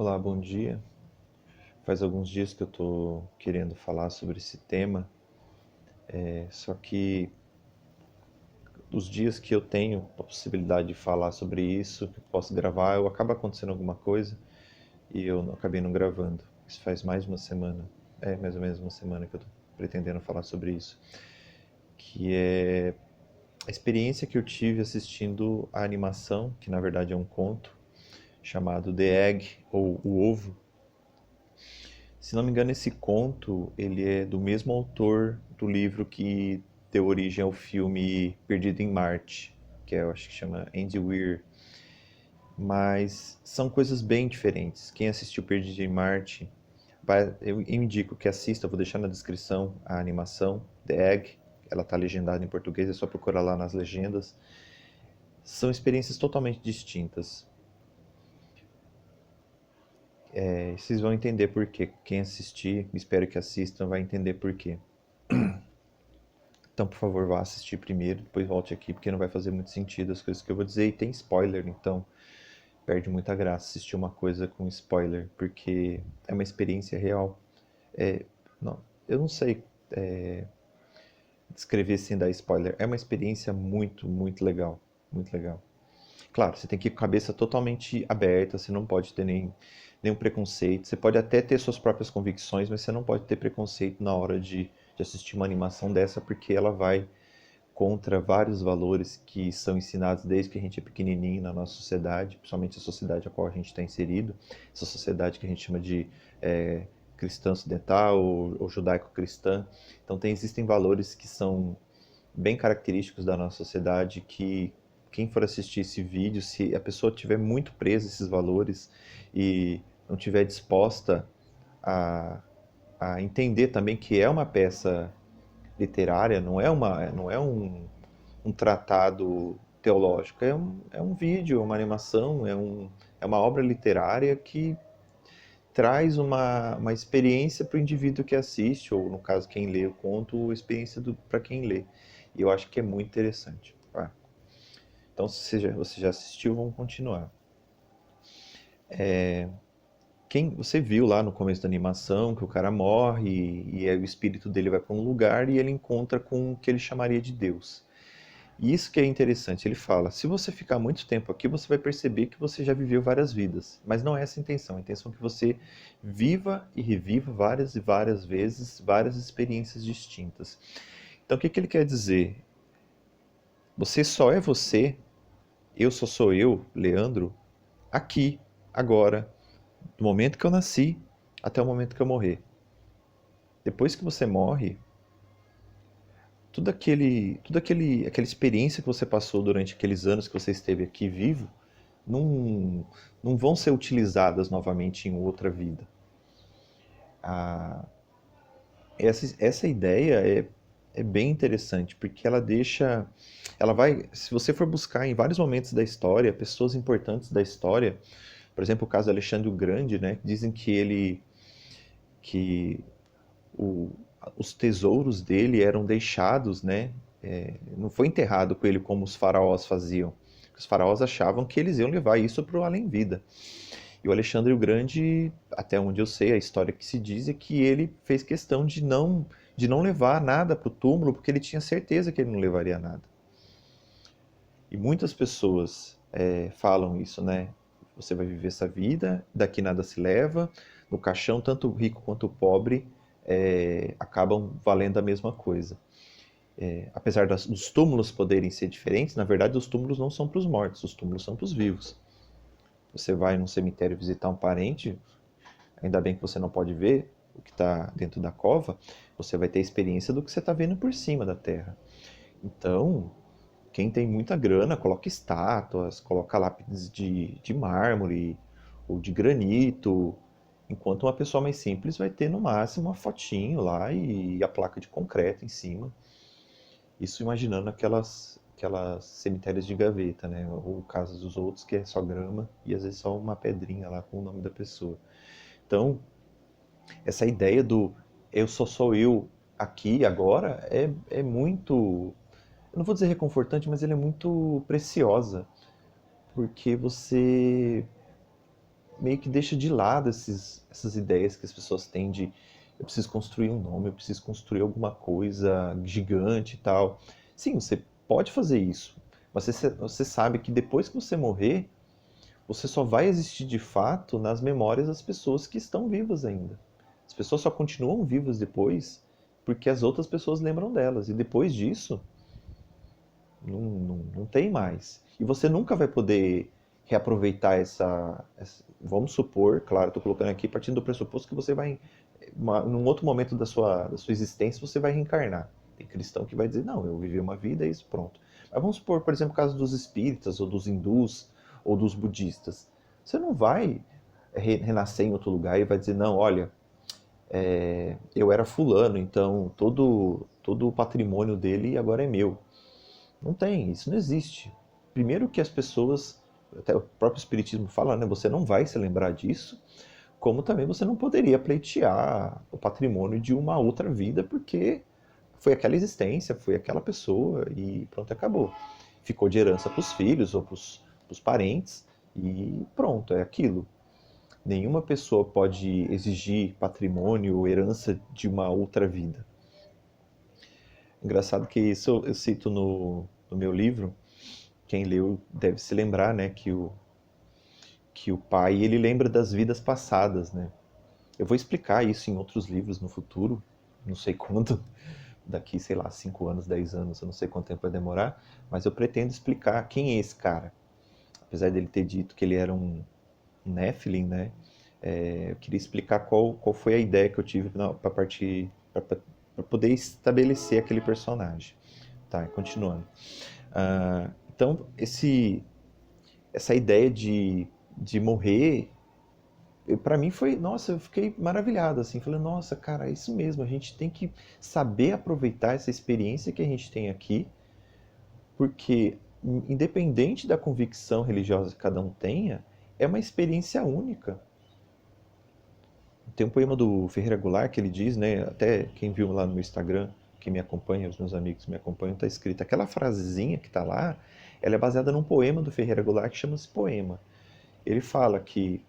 Olá, bom dia. Faz alguns dias que eu tô querendo falar sobre esse tema, só que os dias que eu tenho a possibilidade de falar sobre isso, que eu posso gravar, eu acaba acontecendo alguma coisa e eu acabei não gravando. Isso faz mais de uma semana, mais ou menos uma semana que eu tô pretendendo falar sobre isso, que é a experiência que eu tive assistindo a animação, que na verdade é um conto, chamado The Egg, ou O Ovo. Se não me engano, esse conto, ele é do mesmo autor do livro que deu origem ao filme Perdido em Marte, que eu acho que chama Andy Weir. Mas são coisas bem diferentes. Quem assistiu Perdido em Marte, eu indico que assista, vou deixar na descrição a animação, The Egg, ela está legendada em português, é só procurar lá nas legendas. São experiências totalmente distintas. Vocês vão entender por quê. Quem assistir, espero que assistam, vai entender por quê. Então, por favor, vá assistir primeiro, depois volte aqui, porque não vai fazer muito sentido as coisas que eu vou dizer. E tem spoiler, então perde muita graça assistir uma coisa com spoiler, porque é uma experiência real. Não, eu não sei descrever sem dar spoiler. É uma experiência muito, muito legal. Muito legal. Claro, você tem que ir com a cabeça totalmente aberta, você não pode ter nenhum preconceito. Você pode até ter suas próprias convicções, mas você não pode ter preconceito na hora de assistir uma animação dessa, porque ela vai contra vários valores que são ensinados desde que a gente é pequenininho na nossa sociedade, principalmente a sociedade a qual a gente está inserido, essa sociedade que a gente chama de cristã ocidental ou judaico-cristã. Então existem valores que são bem característicos da nossa sociedade que quem for assistir esse vídeo, se a pessoa tiver muito presa a esses valores e não tiver disposta a, a entender também que é uma peça literária, não é um tratado teológico, é um vídeo, é uma animação, é uma obra literária que traz uma experiência para o indivíduo que assiste, ou no caso quem lê o conto, experiência para quem lê. E eu acho que é muito interessante. Tá? Então, se você já assistiu, vamos continuar. Você viu lá no começo da animação que o cara morre e aí o espírito dele vai para um lugar e ele encontra com o que ele chamaria de Deus. E isso que é interessante, ele fala, se você ficar muito tempo aqui, você vai perceber que você já viveu várias vidas, mas não é essa a intenção. A intenção é que você viva e reviva várias e várias vezes, várias experiências distintas. Então, o que ele quer dizer? Você só é você, eu só sou eu, Leandro, aqui, agora, do momento que eu nasci até o momento que eu morrer. Depois que você morre, aquela experiência que você passou durante aqueles anos que você esteve aqui vivo, não, não vão ser utilizadas novamente em outra vida. Ah, essa ideia é bem interessante, porque se você for buscar em vários momentos da história, pessoas importantes da história, por exemplo, o caso de Alexandre o Grande, né, dizem que o, os tesouros dele eram deixados, né, não foi enterrado com ele como os faraós faziam. Os faraós achavam que eles iam levar isso para o além-vida. E o Alexandre o Grande, até onde eu sei, a história que se diz é que ele fez questão de não levar nada para o túmulo, porque ele tinha certeza que ele não levaria nada. E muitas pessoas falam isso, né? Você vai viver essa vida, daqui nada se leva, no caixão, tanto o rico quanto o pobre acabam valendo a mesma coisa. Apesar dos túmulos poderem ser diferentes, na verdade os túmulos não são para os mortos, os túmulos são para os vivos. Você vai num cemitério visitar um parente, ainda bem que você não pode ver o que está dentro da cova, você vai ter a experiência do que você está vendo por cima da terra. Então, quem tem muita grana, coloca estátuas, coloca lápides de mármore ou de granito, enquanto uma pessoa mais simples vai ter no máximo uma fotinho lá e a placa de concreto em cima. Isso imaginando aquelas cemitérios de gaveta, né? Ou casas dos outros que é só grama e às vezes só uma pedrinha lá com o nome da pessoa. Então, essa ideia do eu só sou eu aqui agora é muito, eu não vou dizer reconfortante, mas ele é muito preciosa, porque meio que deixa de lado essas ideias que as pessoas têm de eu preciso construir um nome, eu preciso construir alguma coisa gigante e tal. Sim, você pode fazer isso, mas você sabe que depois que você morrer, você só vai existir de fato nas memórias das pessoas que estão vivas ainda. As pessoas só continuam vivas depois porque as outras pessoas lembram delas. E depois disso, não tem mais. E você nunca vai poder reaproveitar vamos supor, claro, estou colocando aqui partindo do pressuposto que você vai, num outro momento da sua existência, você vai reencarnar. Tem cristão que vai dizer, não, eu vivi uma vida e isso, pronto. Mas vamos supor, por exemplo, o caso dos espíritas, ou dos hindus, ou dos budistas. Você não vai renascer em outro lugar e vai dizer, não, olha, eu era fulano, então todo o patrimônio dele agora é meu. Não tem, isso não existe. Primeiro que as pessoas, até o próprio Espiritismo fala, né? Você não vai se lembrar disso, como também você não poderia pleitear o patrimônio de uma outra vida, porque foi aquela existência, foi aquela pessoa e pronto, acabou. Ficou de herança para os filhos ou para os parentes e pronto, é aquilo. Nenhuma pessoa pode exigir patrimônio ou herança de uma outra vida. Engraçado que isso eu cito no meu livro. Quem leu deve se lembrar, né, que o pai, ele lembra das vidas passadas, né? Eu vou explicar isso em outros livros no futuro, não sei quando, daqui, sei lá, 5 anos, 10 anos, eu não sei quanto tempo vai demorar, mas eu pretendo explicar quem é esse cara. Apesar dele ter dito que ele era um Nephilim, né? Eu queria explicar qual foi a ideia que eu tive para partir, para poder estabelecer aquele personagem. Tá, continuando. Então, essa ideia de morrer, para mim foi, nossa, eu fiquei maravilhado, assim, falei, nossa, cara, é isso mesmo, a gente tem que saber aproveitar essa experiência que a gente tem aqui, porque independente da convicção religiosa que cada um tenha, é uma experiência única. Tem um poema do Ferreira Goulart que ele diz, né, até quem viu lá no meu Instagram, quem me acompanha, os meus amigos que me acompanham, tá escrito, aquela frasezinha que tá lá, ela é baseada num poema do Ferreira Goulart que chama-se Poema. Ele fala que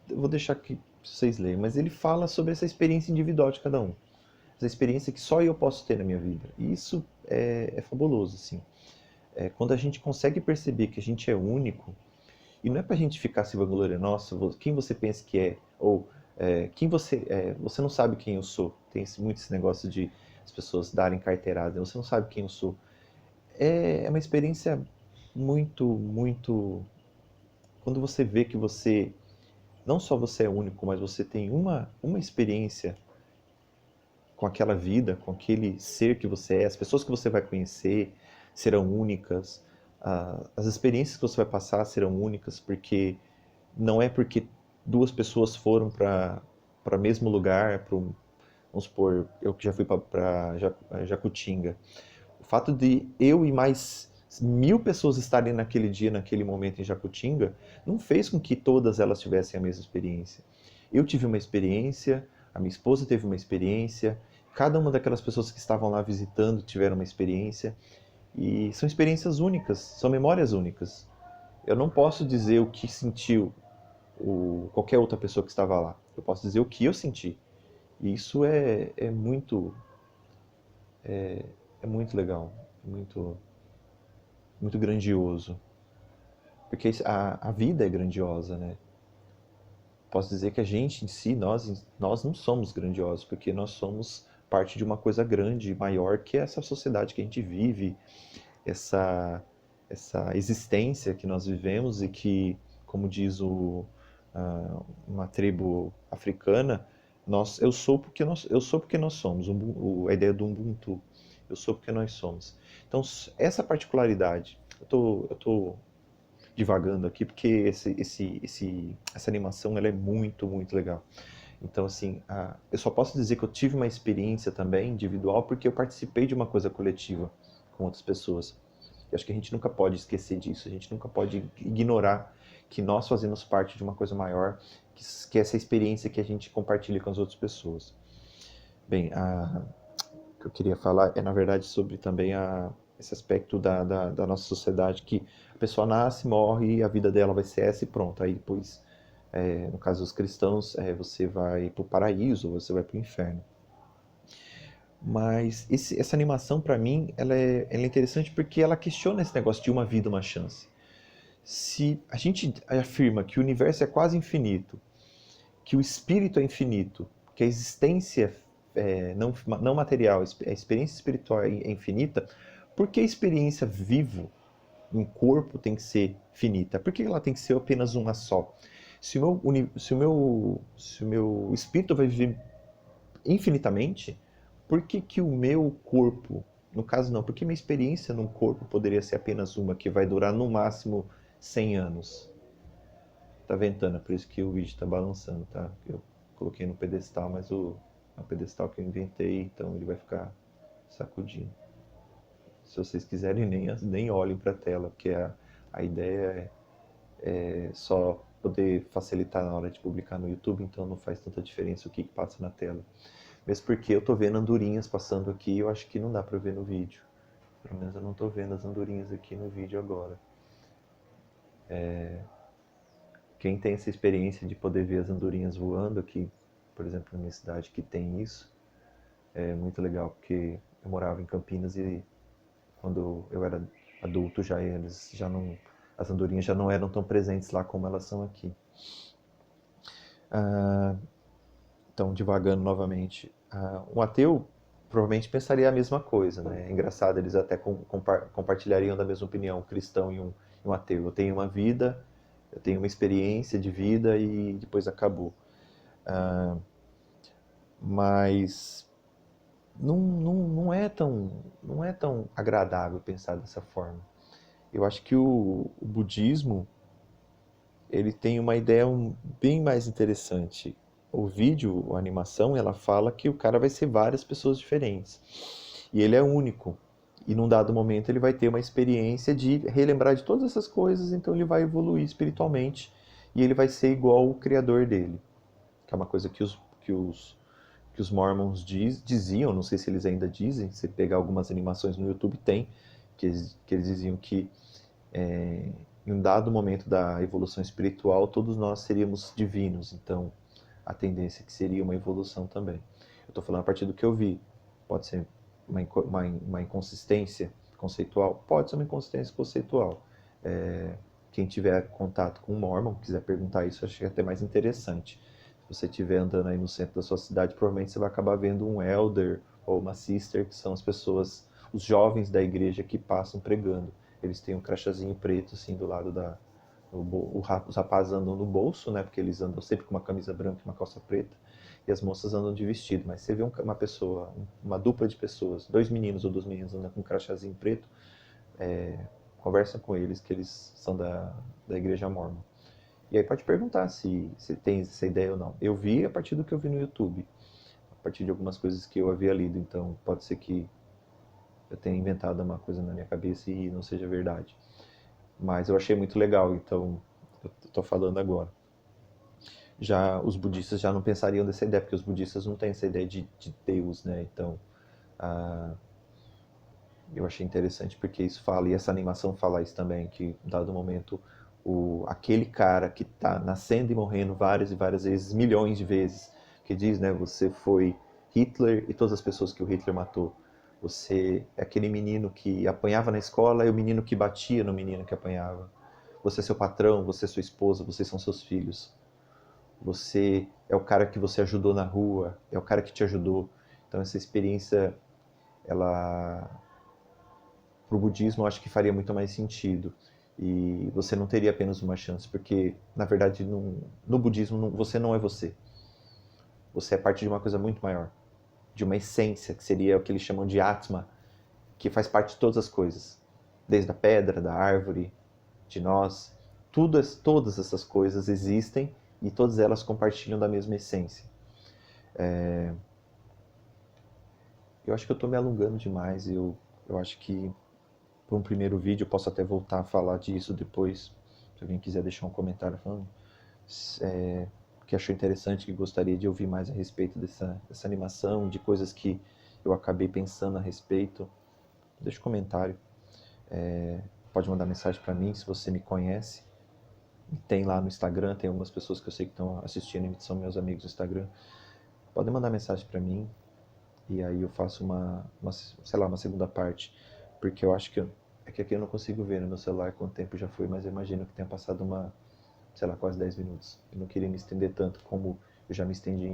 eu vou deixar aqui pra vocês lerem, mas ele fala sobre essa experiência individual de cada um. Essa experiência que só eu posso ter na minha vida. E isso é fabuloso, assim. Quando a gente consegue perceber que a gente é único, e não é pra gente ficar se vangloriando, nossa, quem você pensa que é? Ou quem você não sabe quem eu sou. Tem muito esse negócio de as pessoas darem carteirada, você não sabe quem eu sou. É uma experiência muito, muito. Quando você vê que não só você é único, mas você tem uma experiência com aquela vida, com aquele ser que você é, as pessoas que você vai conhecer serão únicas, as experiências que você vai passar serão únicas, porque não é porque duas pessoas foram para o mesmo lugar, vamos supor, eu que já fui para Jacutinga. O fato de eu e mais 1.000 pessoas estarem naquele dia, naquele momento em Jacutinga, não fez com que todas elas tivessem a mesma experiência. Eu tive uma experiência, a minha esposa teve uma experiência, cada uma daquelas pessoas que estavam lá visitando tiveram uma experiência, e são experiências únicas, são memórias únicas. Eu não posso dizer o que sentiu qualquer outra pessoa que estava lá. Eu posso dizer o que eu senti. E isso é muito legal, muito, muito grandioso. Porque a vida é grandiosa, né? Posso dizer que a gente em si, nós não somos grandiosos, porque nós somos parte de uma coisa grande, maior, que é essa sociedade que a gente vive, essa, essa existência que nós vivemos e que, como diz uma tribo africana, eu sou porque nós somos, a ideia do Ubuntu, eu sou porque nós somos. Então, essa particularidade, eu tô divagando aqui porque essa animação ela é muito, muito legal. Então, assim, eu só posso dizer que eu tive uma experiência também individual porque eu participei de uma coisa coletiva com outras pessoas. Eu acho que a gente nunca pode esquecer disso, a gente nunca pode ignorar que nós fazemos parte de uma coisa maior, que é essa experiência que a gente compartilha com as outras pessoas. Bem, o que eu queria falar é, na verdade, sobre também esse aspecto da nossa sociedade, que a pessoa nasce, morre, a vida dela vai ser essa e pronto. Aí depois No caso dos cristãos, você vai para o paraíso ou você vai para o inferno. Mas essa animação, para mim, ela é interessante porque ela questiona esse negócio de uma vida, uma chance. Se a gente afirma que o universo é quase infinito, que o espírito é infinito, que a existência não material, a experiência espiritual é infinita, por que a experiência vivo em corpo tem que ser finita? Por que ela tem que ser apenas uma só? Se o meu espírito vai viver infinitamente, por que que o meu corpo, no caso não, por que minha experiência num corpo poderia ser apenas uma que vai durar no máximo 100 anos? Tá ventando, por isso que o vídeo tá balançando, tá? Eu coloquei no pedestal, mas é um pedestal que eu inventei, então ele vai ficar sacudindo. Se vocês quiserem, nem olhem para a tela, porque a ideia é só poder facilitar na hora de publicar no YouTube, então não faz tanta diferença o que passa na tela. Mesmo porque eu tô vendo andorinhas passando aqui e eu acho que não dá pra ver no vídeo. Pelo menos eu não tô vendo as andorinhas aqui no vídeo agora. Quem tem essa experiência de poder ver as andorinhas voando aqui, por exemplo, na minha cidade que tem isso, é muito legal, porque eu morava em Campinas e quando eu era adulto eles já não, as andorinhas já não eram tão presentes lá como elas são aqui. Então, divagando novamente, um ateu provavelmente pensaria a mesma coisa, né? É engraçado, eles até compartilhariam da mesma opinião, um cristão e um ateu. Eu tenho uma vida, eu tenho uma experiência de vida e depois acabou. Mas não é tão agradável pensar dessa forma. Eu acho que o budismo ele tem uma ideia bem mais interessante. O vídeo, a animação, ela fala que o cara vai ser várias pessoas diferentes. E ele é único. E num dado momento ele vai ter uma experiência de relembrar de todas essas coisas, então ele vai evoluir espiritualmente e ele vai ser igual o criador dele. Que é uma coisa que os Mormons diziam, não sei se eles ainda dizem, se pegar algumas animações no YouTube tem, que eles diziam que em um dado momento da evolução espiritual, todos nós seríamos divinos, então a tendência é que seria uma evolução também. Eu estou falando a partir do que eu vi. Pode ser uma inconsistência conceitual? Pode ser uma inconsistência conceitual. Quem tiver contato com o Mormon, quiser perguntar isso, acho que é até mais interessante. Se você estiver andando aí no centro da sua cidade, provavelmente você vai acabar vendo um elder ou uma sister, que são as pessoas, os jovens da igreja que passam pregando. Eles têm um crachazinho preto, assim, do lado os rapazes andam no bolso, né? Porque eles andam sempre com uma camisa branca e uma calça preta. E as moças andam de vestido. Mas você vê uma pessoa, uma dupla de pessoas, dois meninos ou duas meninas andando com um crachazinho preto, conversa com eles, que eles são da igreja mormon. E aí pode perguntar se tem essa ideia ou não. Eu vi a partir do que eu vi no YouTube, a partir de algumas coisas que eu havia lido. Então pode ser que eu tenha inventado uma coisa na minha cabeça e não seja verdade. Mas eu achei muito legal, então eu estou falando agora. Já os budistas já não pensariam dessa ideia, porque os budistas não têm essa ideia de Deus, né? Então, eu achei interessante porque isso fala, e essa animação fala isso também, que em dado momento, aquele cara que está nascendo e morrendo várias e várias vezes, milhões de vezes, que diz, né, você foi Hitler e todas as pessoas que o Hitler matou. Você é aquele menino que apanhava na escola e o menino que batia no menino que apanhava. Você é seu patrão, você é sua esposa, vocês são seus filhos. Você é o cara que você ajudou na rua, é o cara que te ajudou. Então essa experiência, ela para o budismo eu acho que faria muito mais sentido. E você não teria apenas uma chance, porque na verdade no budismo você não é você. Você é parte de uma coisa muito maior, de uma essência, que seria o que eles chamam de Atma, que faz parte de todas as coisas, desde a pedra, da árvore, de nós. Todas essas coisas existem e todas elas compartilham da mesma essência. Eu acho que eu estou me alongando demais. Eu acho que para um primeiro vídeo eu posso até voltar a falar disso depois. Se alguém quiser deixar um comentário falando que achou interessante, que gostaria de ouvir mais a respeito dessa animação, de coisas que eu acabei pensando a respeito, deixa um comentário. Pode mandar mensagem para mim se você me conhece. Tem lá no Instagram, tem algumas pessoas que eu sei que estão assistindo, que são meus amigos do Instagram. Podem mandar mensagem para mim e aí eu faço sei lá, uma segunda parte, porque eu acho que é que aqui eu não consigo ver no meu celular quanto tempo já foi, mas eu imagino que tenha passado sei lá, quase 10 minutos. Eu não queria me estender tanto como eu já me estendi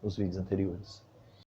nos vídeos anteriores.